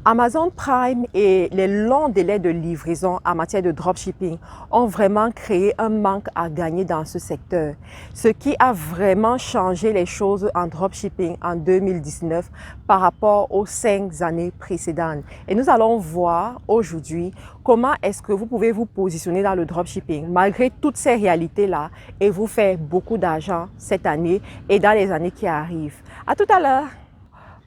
Amazon Prime et les longs délais de livraison en matière de dropshipping ont vraiment créé un manque à gagner dans ce secteur, ce qui a vraiment changé les choses en dropshipping en 2019 par rapport aux 5 années précédentes. Et nous allons voir aujourd'hui comment est-ce que vous pouvez vous positionner dans le dropshipping malgré toutes ces réalités-là et vous faire beaucoup d'argent cette année et dans les années qui arrivent. À tout à l'heure.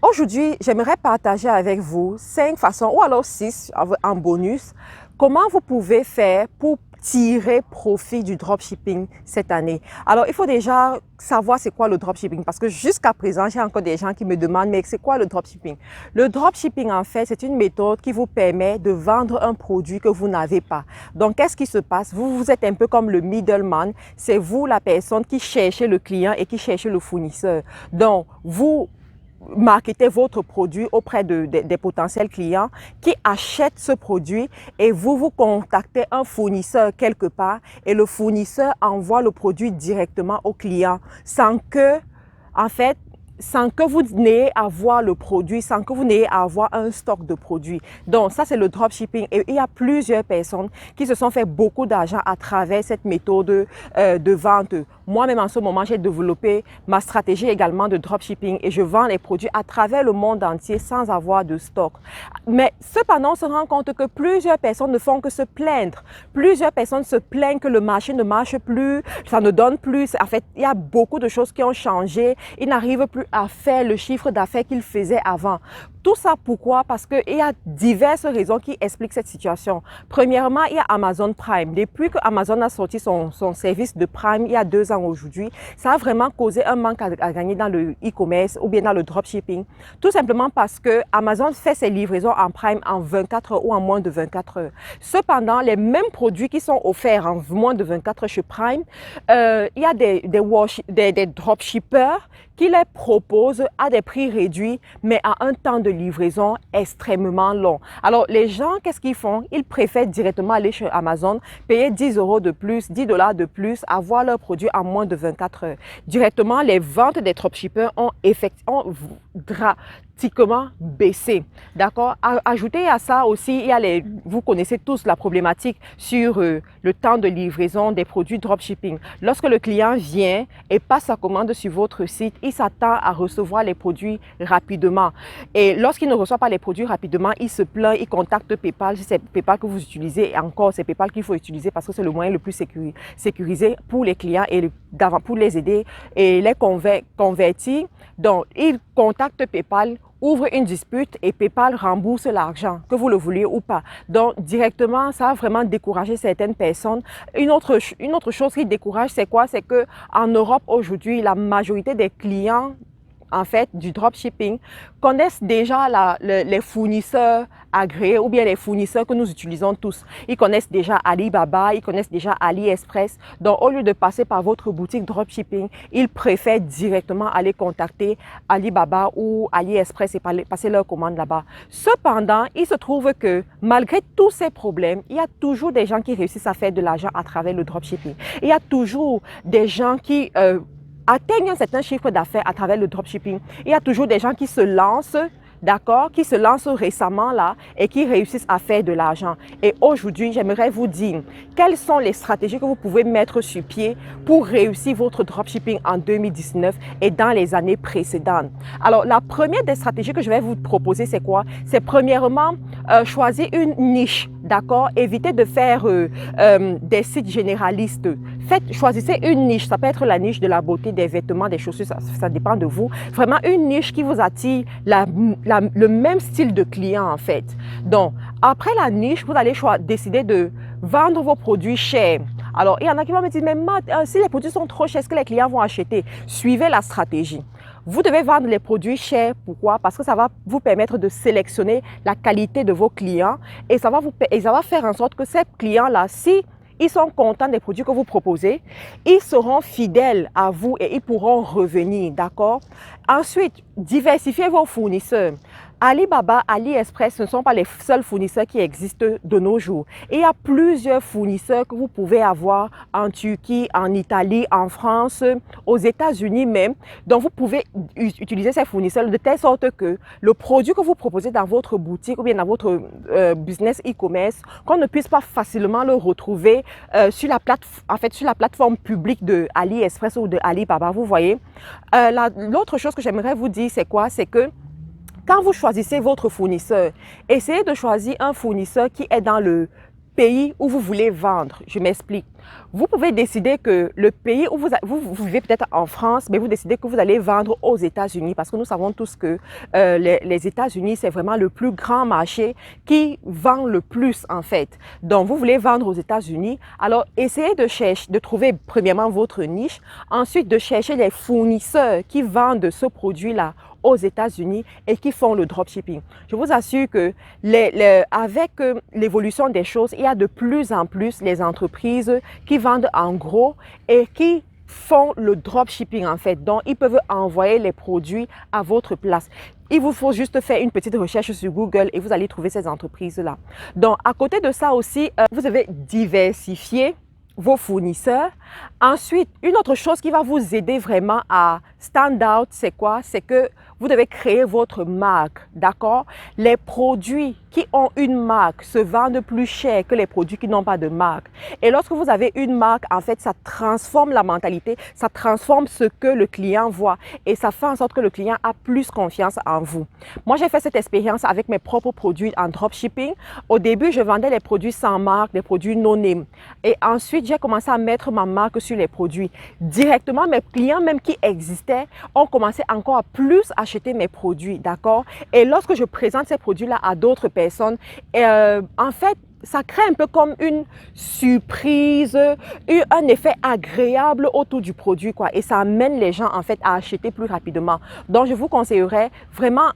Aujourd'hui, j'aimerais partager avec vous 5 façons, ou alors 6 en bonus, comment vous pouvez faire pour tirer profit du dropshipping cette année. Alors, il faut déjà savoir c'est quoi le dropshipping parce que jusqu'à présent, j'ai encore des gens qui me demandent mais c'est quoi le dropshipping? Le dropshipping, en fait, c'est une méthode qui vous permet de vendre un produit que vous n'avez pas. Donc, qu'est-ce qui se passe? Vous êtes un peu comme le middleman. C'est vous la personne qui cherchez le client et qui cherchez le fournisseur. Donc, vous marketez votre produit auprès des potentiels clients qui achètent ce produit et vous contactez un fournisseur quelque part et le fournisseur envoie le produit directement au client sans que vous n'ayez à voir le produit, sans que vous n'ayez à avoir un stock de produits. Donc, ça, c'est le dropshipping. Et il y a plusieurs personnes qui se sont fait beaucoup d'argent à travers cette méthode de vente. Moi-même, en ce moment, j'ai développé ma stratégie également de dropshipping et je vends les produits à travers le monde entier sans avoir de stock. Mais cependant, on se rend compte que plusieurs personnes ne font que se plaindre. Plusieurs personnes se plaignent que le marché ne marche plus, ça ne donne plus. En fait, il y a beaucoup de choses qui ont changé. Ils n'arrivent plus à faire le chiffre d'affaires qu'ils faisaient avant. Tout ça pourquoi? Parce qu'il y a diverses raisons qui expliquent cette situation. Premièrement, il y a Amazon Prime. Depuis que Amazon a sorti son service de Prime il y a 2 ans aujourd'hui, ça a vraiment causé un manque à gagner dans le e-commerce ou bien dans le dropshipping. Tout simplement parce que Amazon fait ses livraisons en Prime en 24 heures ou en moins de 24 heures. Cependant, les mêmes produits qui sont offerts en moins de 24 heures chez Prime, il y a des dropshippers qui les proposent à des prix réduits, mais à un temps de livraison extrêmement long. Alors, les gens, qu'est-ce qu'ils font? Ils préfèrent directement aller chez Amazon, payer 10 € de plus, 10 $ de plus, avoir leurs produits en moins de 24 heures. Directement, les ventes des dropshippers ont drastiquement baissé. D'accord? Ajoutez à ça aussi, vous connaissez tous la problématique sur le temps de livraison des produits dropshipping. Lorsque le client vient et passe sa commande sur votre site, il s'attend à recevoir les produits rapidement. Et lorsqu'il ne reçoit pas les produits rapidement, il se plaint, il contacte PayPal. Si c'est PayPal que vous utilisez, et encore, c'est PayPal qu'il faut utiliser parce que c'est le moyen le plus sécurisé pour les clients et pour les aider et les convertir. Donc, il contacte PayPal, ouvre une dispute et PayPal rembourse l'argent, que vous le vouliez ou pas. Donc, directement, ça a vraiment découragé certaines personnes. Une autre chose qui décourage, c'est quoi? C'est qu'en Europe, aujourd'hui, la majorité des clients en fait, du dropshipping, connaissent déjà les fournisseurs agréés ou bien les fournisseurs que nous utilisons tous. Ils connaissent déjà Alibaba, ils connaissent déjà AliExpress. Donc, au lieu de passer par votre boutique dropshipping, ils préfèrent directement aller contacter Alibaba ou AliExpress et passer leur commande là-bas. Cependant, il se trouve que malgré tous ces problèmes, il y a toujours des gens qui réussissent à faire de l'argent à travers le dropshipping. Il y a toujours des gens qui atteignent un certain chiffre d'affaires à travers le dropshipping. Il y a toujours des gens qui se lancent, d'accord, qui se lancent récemment là et qui réussissent à faire de l'argent. Et aujourd'hui, j'aimerais vous dire quelles sont les stratégies que vous pouvez mettre sur pied pour réussir votre dropshipping en 2019 et dans les années précédentes. Alors, la première des stratégies que je vais vous proposer, c'est quoi? C'est premièrement, choisir une niche, d'accord? Évitez de faire des sites généralistes. Choisissez une niche. Ça peut être la niche de la beauté, des vêtements, des chaussures, ça dépend de vous. Vraiment une niche qui vous attire le même style de client en fait. Donc, après la niche, vous allez décider de vendre vos produits chers. Alors, il y en a qui vont me dire, mais si les produits sont trop chers, est-ce que les clients vont acheter? Suivez la stratégie. Vous devez vendre les produits chers. Pourquoi? Parce que ça va vous permettre de sélectionner la qualité de vos clients et ça va faire en sorte que ces clients-là, si ils sont contents des produits que vous proposez, ils seront fidèles à vous et ils pourront revenir, d'accord? Ensuite, diversifiez vos fournisseurs. Alibaba, AliExpress, ce ne sont pas les seuls fournisseurs qui existent de nos jours. Et il y a plusieurs fournisseurs que vous pouvez avoir en Turquie, en Italie, en France, aux États-Unis même. Donc, vous pouvez utiliser ces fournisseurs de telle sorte que le produit que vous proposez dans votre boutique ou bien dans votre business e-commerce, qu'on ne puisse pas facilement le retrouver sur la plateforme publique de AliExpress ou de Alibaba. Vous voyez, l'autre chose que j'aimerais vous dire, c'est quoi? C'est que quand vous choisissez votre fournisseur, essayez de choisir un fournisseur qui est dans le pays où vous voulez vendre. Je m'explique. Vous pouvez décider que le pays où vous vivez peut-être en France, mais vous décidez que vous allez vendre aux États-Unis parce que nous savons tous que les États-Unis, c'est vraiment le plus grand marché qui vend le plus en fait. Donc, vous voulez vendre aux États-Unis, alors essayez de trouver premièrement votre niche, ensuite de chercher les fournisseurs qui vendent ce produit-là aux États-Unis et qui font le dropshipping. Je vous assure que avec l'évolution des choses, il y a de plus en plus les entreprises qui vendent en gros et qui font le dropshipping en fait. Donc, ils peuvent envoyer les produits à votre place. Il vous faut juste faire une petite recherche sur Google et vous allez trouver ces entreprises-là. Donc, à côté de ça aussi, vous devez diversifier vos fournisseurs. Ensuite, une autre chose qui va vous aider vraiment à stand out, c'est quoi? C'est que vous devez créer votre marque, d'accord? Les produits qui ont une marque se vendent plus cher que les produits qui n'ont pas de marque. Et lorsque vous avez une marque, en fait, ça transforme la mentalité, ça transforme ce que le client voit et ça fait en sorte que le client a plus confiance en vous. Moi, j'ai fait cette expérience avec mes propres produits en dropshipping. Au début, je vendais les produits sans marque, des produits non name. Et ensuite, j'ai commencé à mettre ma marque sur les produits. Directement, mes clients même qui existaient ont commencé encore à plus acheter mes produits, d'accord? Et lorsque je présente ces produits-là à d'autres personnes, en fait, ça crée un peu comme une surprise, un effet agréable autour du produit, quoi. Et ça amène les gens, en fait, à acheter plus rapidement. Donc, je vous conseillerais vraiment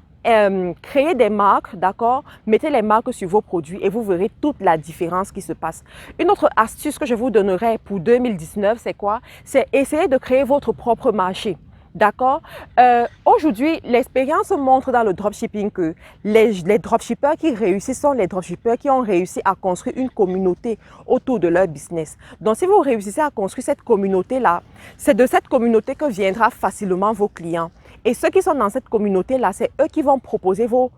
créer des marques, d'accord? Mettez les marques sur vos produits et vous verrez toute la différence qui se passe. Une autre astuce que je vous donnerai pour 2019, c'est quoi? C'est essayer de créer votre propre marché. D'accord? Aujourd'hui, l'expérience montre dans le dropshipping que les dropshippers qui réussissent sont les dropshippers qui ont réussi à construire une communauté autour de leur business. Donc, si vous réussissez à construire cette communauté-là, c'est de cette communauté que viendra facilement vos clients. Et ceux qui sont dans cette communauté-là, c'est eux qui vont proposer vos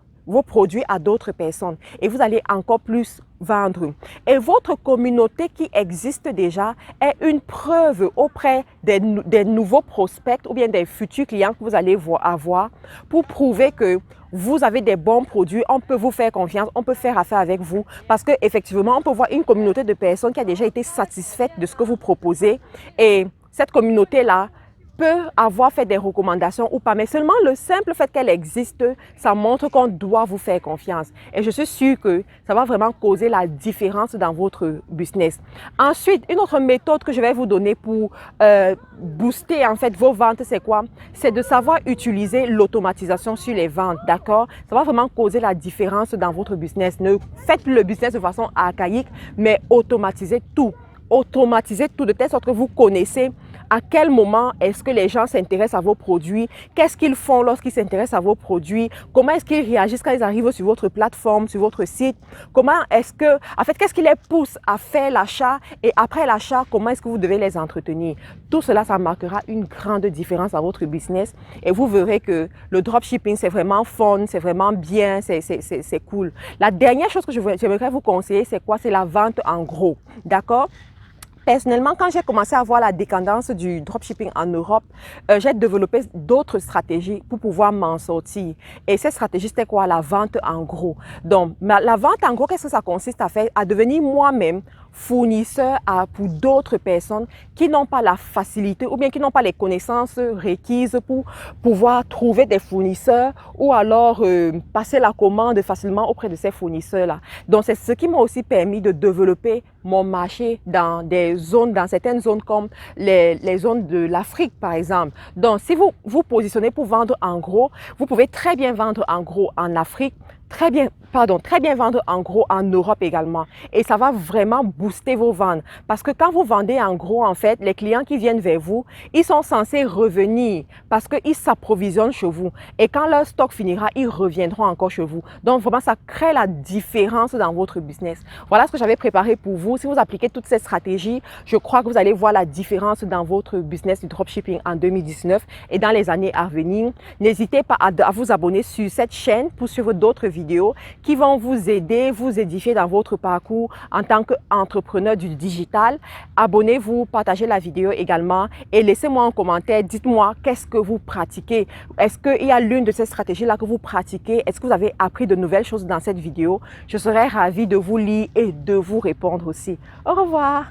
produits à d'autres personnes et vous allez encore plus vendre. Et votre communauté qui existe déjà est une preuve auprès des nouveaux prospects ou bien des futurs clients que vous allez avoir pour prouver que vous avez des bons produits, on peut vous faire confiance, on peut faire affaire avec vous parce qu'effectivement, on peut voir une communauté de personnes qui a déjà été satisfaite de ce que vous proposez et cette communauté-là peut avoir fait des recommandations ou pas, mais seulement le simple fait qu'elle existe, ça montre qu'on doit vous faire confiance. Et je suis sûre que ça va vraiment causer la différence dans votre business. Ensuite, une autre méthode que je vais vous donner pour booster en fait vos ventes, c'est quoi? C'est de savoir utiliser l'automatisation sur les ventes, d'accord? Ça va vraiment causer la différence dans votre business. Ne faites plus le business de façon archaïque, mais automatisez tout. Automatisez tout de telle sorte que vous connaissez à quel moment est-ce que les gens s'intéressent à vos produits, qu'est-ce qu'ils font lorsqu'ils s'intéressent à vos produits, comment est-ce qu'ils réagissent quand ils arrivent sur votre plateforme, sur votre site, comment est-ce que, en fait, qu'est-ce qui les pousse à faire l'achat et après l'achat, comment est-ce que vous devez les entretenir. Tout cela, ça marquera une grande différence à votre business et vous verrez que le dropshipping, c'est vraiment fun, c'est vraiment bien, c'est cool. La dernière chose que j'aimerais vous conseiller, c'est quoi? C'est la vente en gros, d'accord? Personnellement, quand j'ai commencé à voir la décadence du dropshipping en Europe, j'ai développé d'autres stratégies pour pouvoir m'en sortir. Et cette stratégie, c'était quoi? La vente en gros. Donc, la vente en gros, qu'est-ce que ça consiste à faire? À devenir moi-même fournisseur pour d'autres personnes qui n'ont pas la facilité ou bien qui n'ont pas les connaissances requises pour pouvoir trouver des fournisseurs ou alors passer la commande facilement auprès de ces fournisseurs-là. Donc, c'est ce qui m'a aussi permis de développer mon marché dans certaines zones comme les zones de l'Afrique, par exemple. Donc, si vous vous positionnez pour vendre en gros, vous pouvez très bien vendre en gros en Afrique, très bien vendre en gros en Europe également. Et ça va vraiment booster vos ventes. Parce que quand vous vendez en gros, en fait, les clients qui viennent vers vous, ils sont censés revenir parce qu'ils s'approvisionnent chez vous. Et quand leur stock finira, ils reviendront encore chez vous. Donc vraiment, ça crée la différence dans votre business. Voilà ce que j'avais préparé pour vous. Si vous appliquez toutes ces stratégies, je crois que vous allez voir la différence dans votre business du dropshipping en 2019 et dans les années à venir. N'hésitez pas à vous abonner sur cette chaîne pour suivre d'autres vidéos qui vont vous aider, vous édifier dans votre parcours en tant qu'entrepreneur du digital. Abonnez-vous, partagez la vidéo également et laissez-moi un commentaire. Dites-moi qu'est-ce que vous pratiquez. Est-ce qu'il y a l'une de ces stratégies-là que vous pratiquez? Est-ce que vous avez appris de nouvelles choses dans cette vidéo? Je serai ravie de vous lire et de vous répondre aussi. Au revoir.